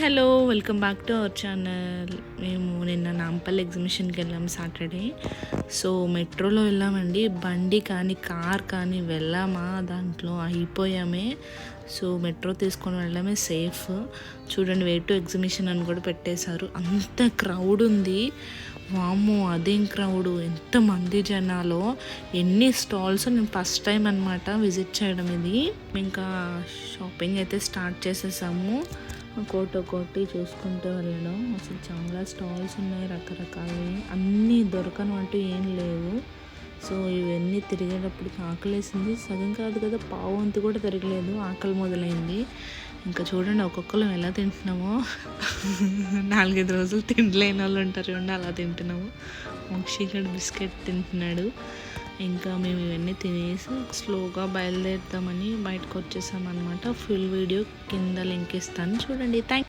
Hello welcome back to our channel. మేము నిన్న నాంపల్లి ఎగ్జిబిషన్కి వెళ్ళాము సాటర్డే. సో మెట్రోలో వెళ్ళామండి. బండి కానీ కార్ కానీ వెళ్ళామా దాంట్లో అయిపోయామే. సో మెట్రో తీసుకొని వెళ్ళడమే సేఫ్. చూడండి వే టు ఎగ్జిబిషన్ అని కూడా పెట్టేశారు. అంత క్రౌడ్ ఉంది. వామ్మో అదేం క్రౌడు, ఎంతమంది జనాలో, ఎన్ని స్టాల్స్. నేను ఫస్ట్ టైం అనమాట విజిట్ చేయడం ఇది. ఇంకా షాపింగ్ అయితే స్టార్ట్ చేసేసాము. ఒక్కోటి చూసుకుంటూ వెళ్ళడం. అసలు చాలా స్టాల్స్ ఉన్నాయి రకరకాలవి. అన్నీ దొరకను అంటూ ఏం లేవు. సో ఇవన్నీ తిరిగేటప్పటికి ఆకలేసింది. సగం కాదు కదా, పావు వంతు కూడా తిరగలేదు, ఆకలి మొదలైంది. ఇంకా చూడండి ఒక్కొక్కరు ఎలా తింటున్నామో. 4-5 రోజులు తినలేని వాళ్ళు ఉంటారు చూడండి, అలా తింటున్నాము. మోక్షిగడ్ బిస్కెట్ తింటున్నాడు. ఇంకా మేము ఇవన్నీ తినేసి స్లోగా బయలుదేరుతామని బయటకు వచ్చేసామన్నమాట. ఫుల్ వీడియో కింద లింక్ ఇస్తాను చూడండి. థ్యాంక్